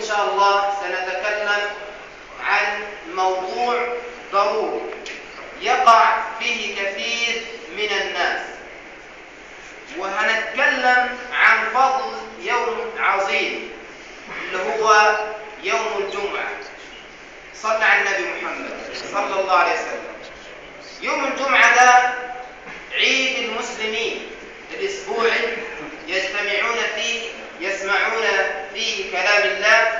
إن شاء الله سنتكلم عن موضوع ضروري يقع فيه كثير من الناس، وهنتكلم عن فضل يوم عظيم اللي هو يوم الجمعة. صلى على النبي محمد صلى الله عليه وسلم. يوم الجمعة ده عيد المسلمين الأسبوعي، يجتمعون فيه يسمعون فيه كلام الله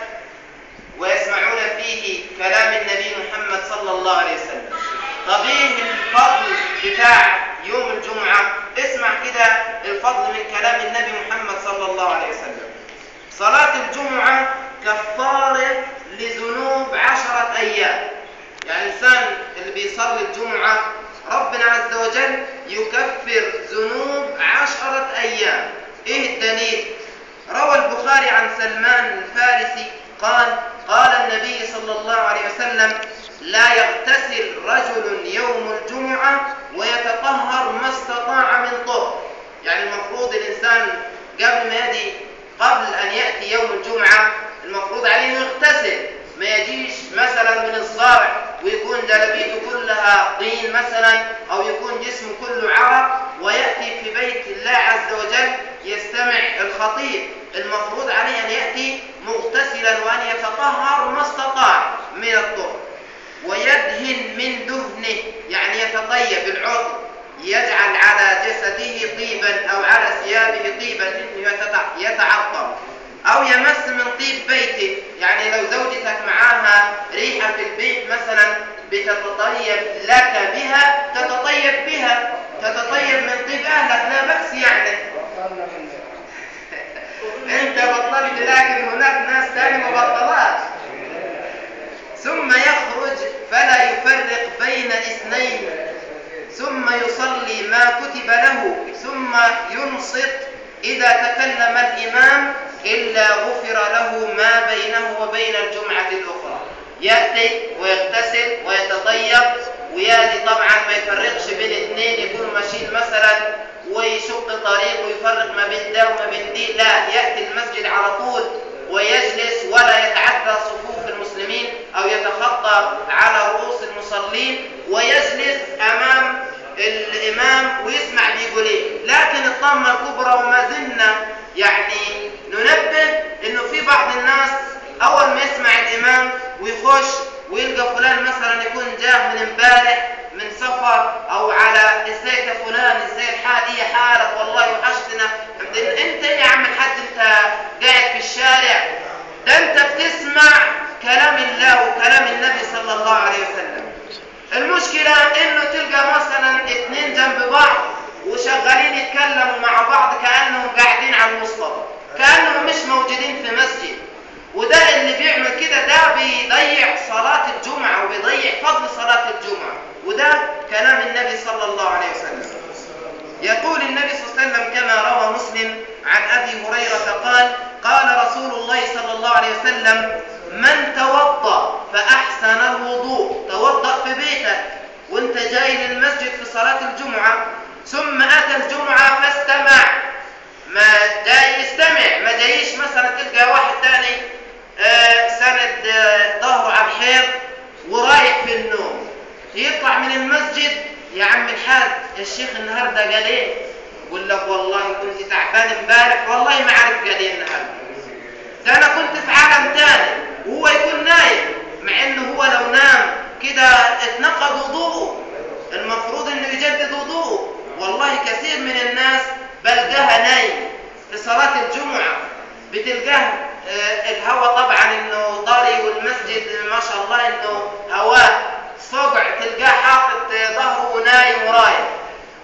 ويسمعون فيه كلام النبي محمد صلى الله عليه وسلم. طب ايه الفضل بتاع يوم الجمعة؟ اسمع كده الفضل من كلام النبي محمد صلى الله عليه وسلم. صلاة الجمعة كفارة لذنوب 10 أيام. يعني الإنسان اللي بيصلي الجمعة ربنا عز وجل يكفر ذنوب 10 أيام. ايه الدليل؟ روى البخاري عن سلمان الفارسي قال النبي صلى الله عليه وسلم: لا يغتسل رجل يوم الجمعة ويتطهر ما استطاع من طهر. يعني المفروض الإنسان قبل أن يأتي يوم الجمعة المفروض عليه أنه يغتسل، ما يجيش مثلا من الزارع ويكون جلبيته كلها طين مثلا، أو يكون جسمه كله عرق ويأتي في بيت الله عز وجل يستمع الخطيب. المفروض عليه أن يأتي مغتسلا وأن يتطهر ما استطاع من الطهر، ويدهن من دهنه، يعني يتطيب العطر، يجعل على جسده طيبا أو على ثيابه طيبا إنه يتعطر، أو يمس من طيب بيته. يعني لو زوجتك معاها ريحة في البيت مثلا بتتطيب لك بها، تتطيب من طيب أهلك، لا بأس يعني. أنت بطلت، لكن هناك ناس ثاني ما بطلات. ثم يخرج فلا يفرق بين اثنين، ثم يصلي ما كتب له، ثم ينصت إذا تكلم الإمام إلا غفر له ما بينه وبين الجمعة الأخرى. يأتي ويغتسل ويتطيب ويأتي، طبعا ما يفرقش بين اثنين يكونوا ماشيين مثلا ويشق طريق ويفرق ما بين ده وما بين دي، لا، يأتي المسجد على طول ويجلس ولا يتعدى صفوف المسلمين أو يتخطى على رؤوس المصلين، ويجلس أمام الإمام ويسمع بيقول ايه. لكن الطامة الكبرى، وما زلنا يعني ننبه انه في بعض الناس اول ما يسمع الامام ويخش ويلقى فلان مثلا يكون جاه من امبارح من سفر او على ازيك يا فلان، ازاي الحال، ايه حالك، والله وحشتنا. انت يا عم الحاج انت قاعد في الشارع، ده انت بتسمع كلام الله وكلام النبي صلى الله عليه وسلم. المشكلة انه تلقى مثلا 2 جنب بعض وشغالين يتكلموا مع بعض كأنهم قاعدين على المصطبة، كأنهم مش موجودين في مسجد. وده اللي بيعمل كده ده بيضيع صلاة الجمعة وبيضيع فضل صلاة الجمعة، وده كلام النبي صلى الله عليه وسلم. يقول النبي صلى الله عليه وسلم كما روى مسلم عن أبي هريرة قال رسول الله صلى الله عليه وسلم: من توضأ فأحسن الوضوء، توضأ في بيتك وانت جاي للمسجد في صلاة الجمعة، ثم أتى الجمعة فاستمع، ما جاي يستمع، ما جايش مثلا تلقى واحد تاني سند ظهره على الحيط ورايح في النوم، يطلع من المسجد: يا عم الحاج الشيخ النهارده قال ايه؟ يقول لك والله كنت تعبان امبارح، والله ما عارف قال ايه النهارده، ده انا كنت في عالم تاني، وهو يكون نايم، مع انه هو لو نام كده اتنقض وضوءه، المفروض انه يجدد وضوءه. والله كثير من الناس بلقاها نايم في صلاة الجمعة، بتلقاه الهواء طبعا انه طري، والمسجد ما شاء الله انه هواء صقع، تلقاه حاطط ظهره ونايم ورايح،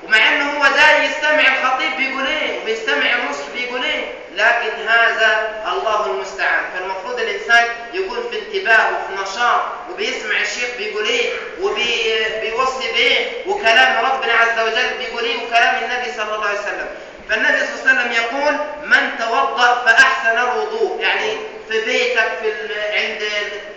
ومع انه هو جاي يستمع الخطيب بيقول ايه وبيستمع المصلي بيقول ايه، لكن هذا الله المستعان. فالمفروض الانسان يكون في انتباه وفي نشاط وبيسمع الشيخ بيقول ايه وبيوصي بايه، وكلام ربنا عز وجل بيقول ايه، وكلام النبي صلى الله عليه وسلم. فالنبي صلى الله عليه وسلم يقول: من توضأ فأحسن الوضوء، يعني في بيتك عند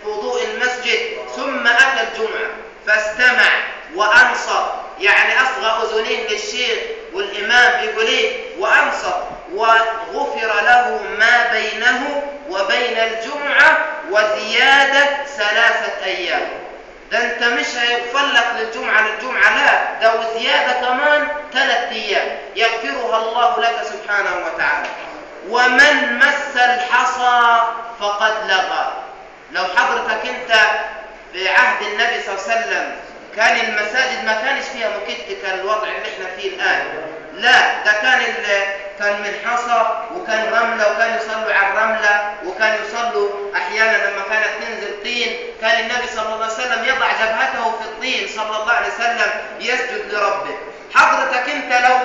وضوء المسجد، ثم أتى الجمعة فاستمع وأنصت، يعني أصغى أذنيه للشيخ والإمام بيقول ايه وأنصت، وغفر له ما بينه وبين الجمعة وزيادة 3 أيام. ده انت مش هيغفر لك للجمعة لا، ده وزيادة كمان 3 أيام يغفرها الله لك سبحانه وتعالى. ومن مس الحصى فقد لغى. لو حضرتك انت في عهد النبي صلى الله عليه وسلم كان المساجد ما كانش فيها مكت كالوضع اللي احنا فيه الآن، لا ده كان من حصى وكان رملة، وكان يصلوا على الرملة، وكان يصلوا أحيانا لما كانت تنزل طين كان النبي صلى الله عليه وسلم يضع جبهته في الطين صلى الله عليه وسلم يسجد لربه. حضرتك انت لو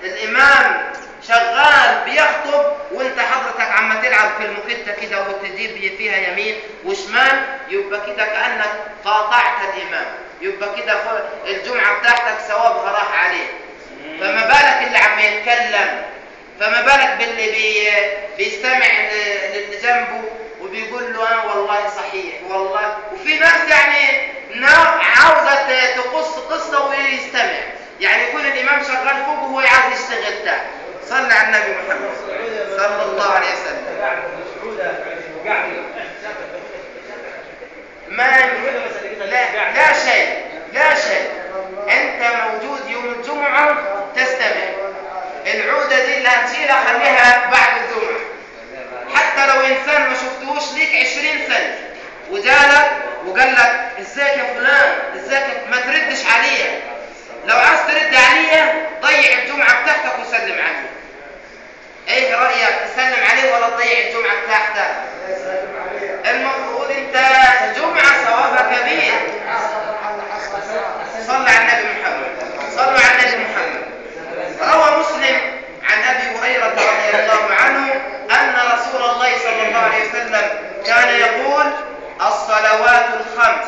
الإمام شغال بيخطب وانت حضرتك عم تلعب في المكتة كده وتجيب فيها يمين وشمال، يبقى كده كأنك قاطعت الإمام، يبقى كده الجمعة بتاعتك ثوابها راح عليه. فما بالك اللي عم يتكلم، فما بالك باللي بيستمع للي جنبه وبيقول له والله صحيح والله. وفي ناس يعني عاوزة تقص قصة ويستمع، يعني يكون الإمام شغال فوق وهو عايز يشتغل تحت. صلى على النبي محمد صلى الله عليه وسلم. لا شيء انت موجود يوم الجمعة تستمع. العودة دي اللي هتشيلها خليها بعد الجمعة. حتى لو انسان ما شفتهوش ليك 20 سنة وجالك وقال لك ازيك يا فلان ازيك، ما تردش عليه. لو عايز ترد عليه ضيع الجمعة بتاعتك وسلم عليه. ايه رأيك، تسلم عليه ولا تضيع الجمعة بتاعتك؟ المفروض انت جمعة ثوابها كبير. صلى على النبي محمد، صلوا على النبي محمد. روى مسلم عن ابي هريرة رضي الله عنه ان رسول الله صلى الله عليه وسلم كان يقول الصلوات الخمس،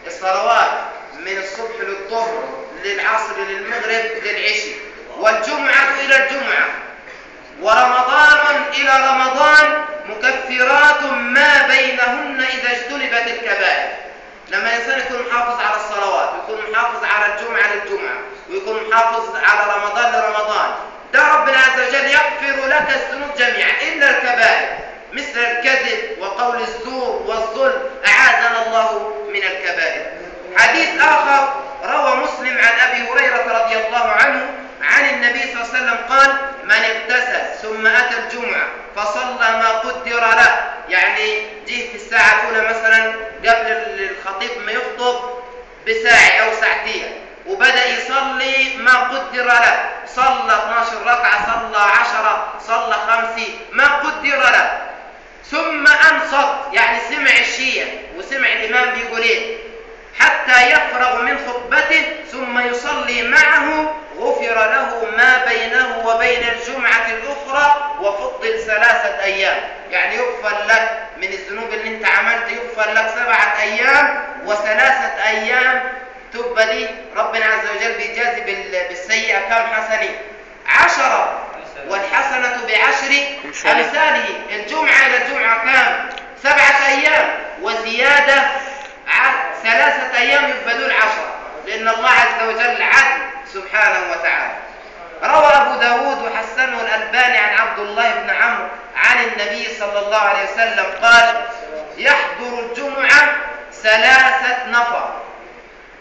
الصلوات من الصبح للظهر للعصر للمغرب للعشاء، والجمعة إلى الجمعة، ورمضان إلى رمضان، مكفرات ما بينهن إذا اجتنبت الكبائر. لما الإنسان يكون محافظ على الصلوات، ويكون محافظ على الجمعة للجمعة، ويكون محافظ على رمضان لرمضان، ده ربنا عز وجل يغفر لك الذنوب جميعا إلا الكبائر، مثل الكذب وقول الزور والظلم، أعاذنا الله من الكبائر. حديث آخر روى مسلم عن أبي هريرة رضي الله عنه عن النبي صلى الله عليه وسلم قال من اغتسل ثم أتى الجمعة فصلى ما قدر له، يعني جه في الساعة الأولى مثلا قبل الخطيب ما يخطب بساعة أو ساعتين وبدأ يصلي ما قدر له، صلى 12 ركعة، صلى 10، صلى 5، ما قدر له، ثم أنصت يعني سمع الشيء وسمع الإمام بيقول إيه حتى يفرغ من خطبته ثم يصلي معه، غفر له ما بينه وبين الجمعة الأخرى وفضل 3 أيام. يعني يغفر لك من الذنوب اللي انت عملت، يغفر لك 7 أيام و3 أيام تبقى دي ربنا عز وجل بيجازي بالسيئة كم حسنة؟ 10، والحسنة ب10 أمثاله. الجمعة إلى الجمعة كام؟ 7 أيام وزيادة 3 أيام يبقى دول 10، لأن الله عز وجل عدل سبحانه وتعالى. روى أبو داود وحسنه الألباني عن عبد الله بن عمرو عن النبي صلى الله عليه وسلم قال يحضر الجمعة 3 نفر.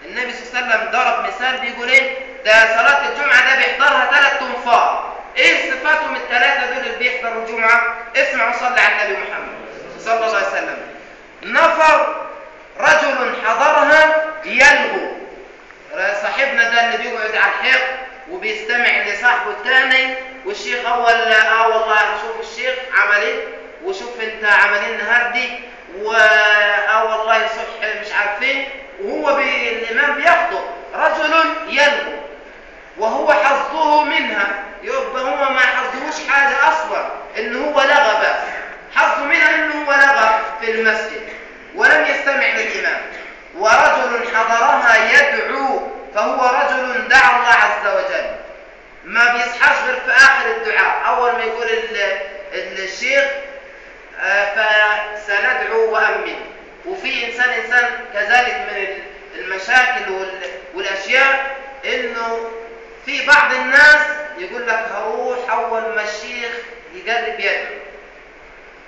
النبي صلى الله عليه وسلم ضرب مثال بيقول ايه ده صلاة الجمعة ده بيحضرها 3 أنفار. ايه صفاتهم ال3 دول اللي بيحضروا الجمعة؟ اسمعوا صلى على النبي محمد صلى الله عليه وسلم. نفر رجل حضرها يلغو، صاحبنا ده اللي بيقعد على الحيط وبيستمع لصاحبه الثاني، والشيخ اول والله شوف الشيخ عمل ايه وشوف انت عمل ايه النهارده والله صح مش عارفين، وهو الامام بيخطب رجل يلغو وهو حظه منها، يبقى هو ما حظهوش حاجه اصلا ان هو لغى، بس حظه منها انه هو لغى في المسجد ولم يستمع للإمام. ورجل حضرها يدعو فهو رجل دعا الله عز وجل، ما بيصحاش غير في آخر الدعاء، أول ما يقول الشيخ فسندعو وأمن. وفي إنسان كذلك من المشاكل والأشياء إنه في بعض الناس يقول لك هروح أول ما الشيخ يقرب يده،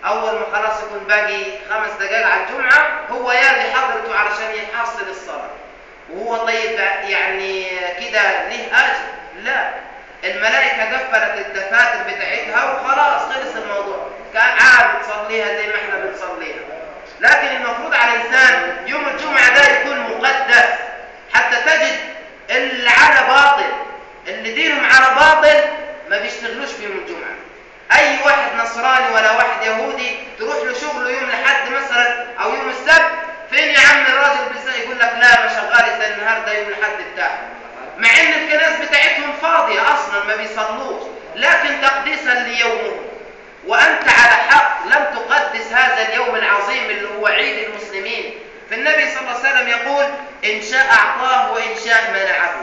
أول ما خلاص خلاص يكون باقي 5 دقائق على الجمعة، هو يادي حضرته علشان يحصل الصلاة، وهو طيب يعني كده ليه أجر؟ لا، الملائكة قفلت الدفاتر بتاعتها وخلاص خلص الموضوع، كان عاد تصليها زي ما احنا بنصليها. لكن المفروض على الإنسان يوم الجمعة ده يكون مقدس، حتى تجد اللي على باطل، اللي دينهم على باطل ما بيشتغلوش في يوم الجمعة. أي واحد نصراني ولا واحد يهودي تروح له شغله يوم الأحد مثلا أو يوم السبت، فين يا عم الراجل يقول لك لا أنا شغال ده النهارده يوم الأحد بتاعه، مع إن الكنائس بتاعتهم فاضية أصلا ما بيصلوش، لكن تقديسا ليومهم. وأنت على حق لم تقدس هذا اليوم العظيم اللي هو عيد المسلمين. فالنبي صلى الله عليه وسلم يقول إن شاء أعطاه وإن شاء منعه.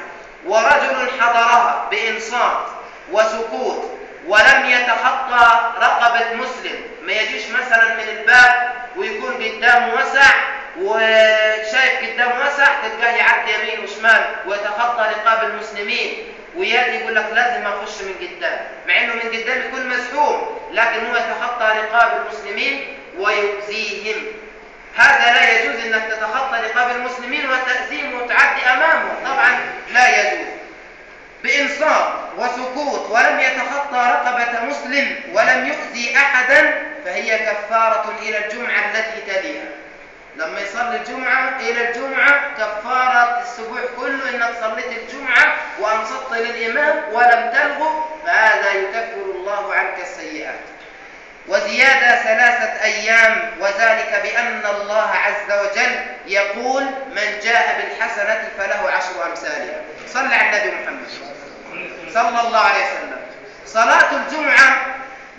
ورجل حضرها بإنصات وسكوت ولم يتخطى رقبة مسلم، ما يجيش مثلا من الباب ويكون قدامه وسع وشايف قدامه وسع تلقاه يعدي يمين وشمال ويتخطى رقاب المسلمين، وياتي يقول لك لازم اخش من قدام، مع انه من قدام يكون مزحوم، لكن هو يتخطى رقاب المسلمين ويؤذيهم. هذا لا يجوز انك تتخطى رقاب المسلمين وتأذيهم وتعدي امامهم، طبعا لا يجوز. بإنصات وسكوت ولم يتخطى رقبة مسلم ولم يؤذي أحدا فهي كفارة إلى الجمعة التي تليها. لما يصلي الجمعة إلى الجمعة كفارة الأسبوع كله، إنك صليت الجمعة وأنصت للإمام ولم تلغو، فهذا يكفر الله عنك السيئات. وزيادة 3 أيام، وذلك بأن الله عز وجل يقول من جاء بالحسنة فله 10 أمثالها. صلى على النبي محمد صلى الله عليه وسلم. صلاة الجمعة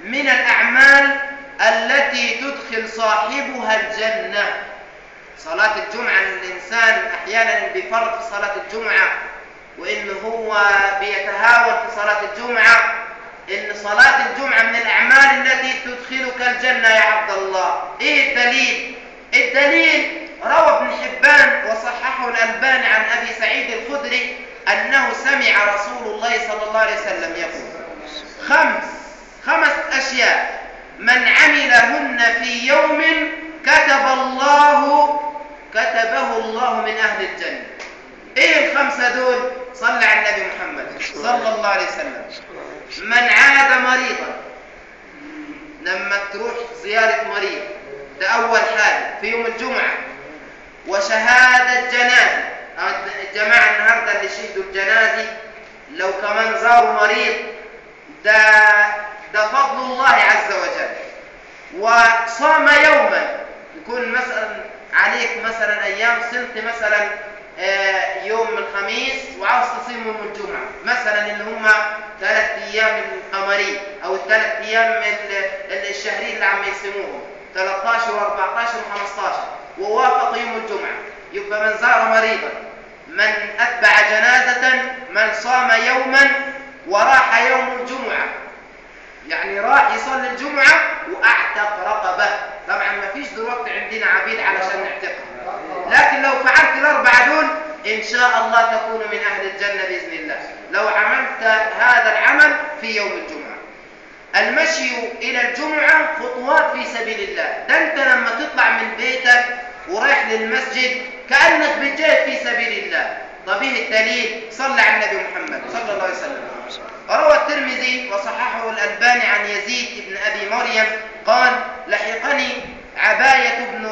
من الأعمال التي تدخل صاحبها الجنة. صلاة الجمعة الإنسان أحيانا بيفرط في صلاة الجمعة، وإن هو بيتهاون في صلاة الجمعة. إن صلاة الجمعة من الأعمال التي تدخلك الجنة يا عبد الله. إيه الدليل؟ الدليل روى ابن حبان وصححه الألباني عن أبي سعيد الخدري أنه سمع رسول الله صلى الله عليه وسلم يقول 5 أشياء من عملهن في يوم كتبه الله من أهل الجنة. إيه ال5 دول؟ صلى على النبي محمد صلى الله عليه وسلم. من عاد مريضا، لما تروح زيارة مريض ده أول حاجة في يوم الجمعة. وشهادة جنازة، الجماعة النهاردة اللي شهدوا الجنازة لو كمان زاروا مريض ده فضل الله عز وجل. وصام يوما، يكون مثلا عليك مثلا أيام صمت مثلا يوم الخميس وعاوز تصيم يوم الجمعة مثلا، اللي هم 3 أيام القمري أو ال3 أيام الشهرين اللي عم يصيموهم 13 و14 و15، ووافق يوم الجمعة، يبقى من زار مريضا، من أتبع جنازة، من صام يوما، وراح يوم الجمعة، يعني راح يصلي الجمعة وأعتق رقبة. طبعا ما فيش دلوقتي عندنا عبيد علشان نعتقها، لكن لو فعلت ال4 دول إن شاء الله تكون من أهل الجنة بإذن الله لو عملت هذا العمل في يوم الجمعة. المشي إلى الجمعة خطوات في سبيل الله. ده أنت لما تطلع من بيتك ورايح للمسجد كأنك بتجاهد في سبيل الله. طب ايه الدليل؟ صلى على النبي محمد صلى الله عليه وسلم. روى الترمذي وصححه الألباني عن يزيد بن أبي مريم قال لحقني عباية بن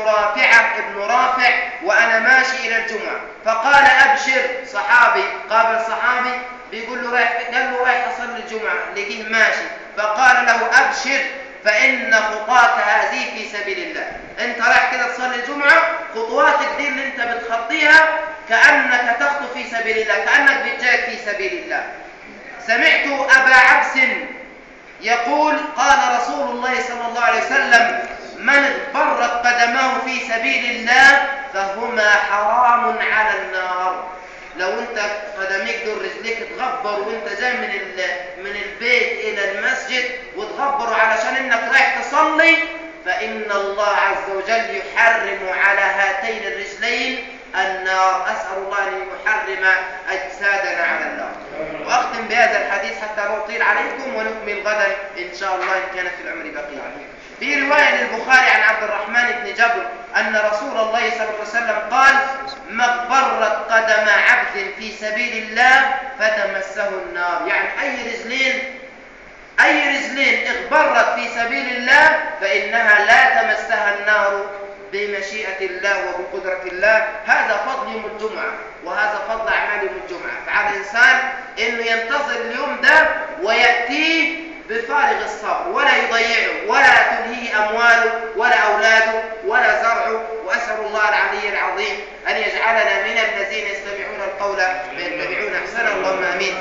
رافع وأنا ماشي إلى الجمعة فقال أبشر. صحابي قابل صحابي بيقول له قال له رايح أصلي الجمعة، لقيه ماشي، فقال له أبشر فإن خطاك هذه في سبيل الله. أنت رايح كده تصلي الجمعة، خطواتك دي اللي أنت بتخطيها كأنك تخطو في سبيل الله، كأنك بتجاهد في سبيل الله. سمعت أبا عبس يقول قال رسول الله صلى الله عليه وسلم من اغبرت قدماه في سبيل الله فهما حرام على النار. لو انت قدميك دول رجليك تغبر وانت جاي من البيت الى المسجد وتغبروا علشان انك رايح تصلي، فان الله عز وجل يحرم على هاتين الرجلين النار. أسأل الله أن يحرم أجسادنا على النار. وأختم بهذا الحديث حتى لا أطيل عليكم، ونكمل غدا إن شاء الله إن كان في العمر بقية. في رواية للبخاري عن عبد الرحمن بن جبر أن رسول الله صلى الله عليه وسلم قال: ما اغبرت قدم عبد في سبيل الله فتمسه النار. يعني أي رجلين اغبرت في سبيل الله فإنها لا تمسها النار بمشيئة الله وبقدرة الله. هذا فضل يوم الجمعة، وهذا فضل أعمال يوم الجمعة. فعلى الإنسان إنه ينتظر اليوم ده ويأتيه بفارغ الصبر، ولا يضيعه، ولا تلهيه أمواله ولا أولاده ولا زرعه. وأسأل الله العلي العظيم أن يجعلنا من الذين يستمعون القول فيتبعون أحسنه. اللهم آمين.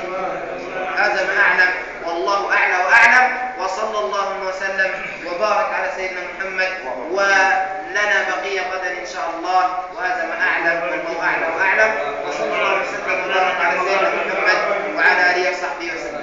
هذا ما أعلم، والله أعلى وأعلم، وصلى الله وسلم وبارك على سيدنا محمد، ولنا بقية غدا إن شاء الله. وهذا ما أعلم، والله أعلى وأعلم، وصلى الله وسلم وبارك على سيدنا محمد وعلى آله وصحبه وسلم.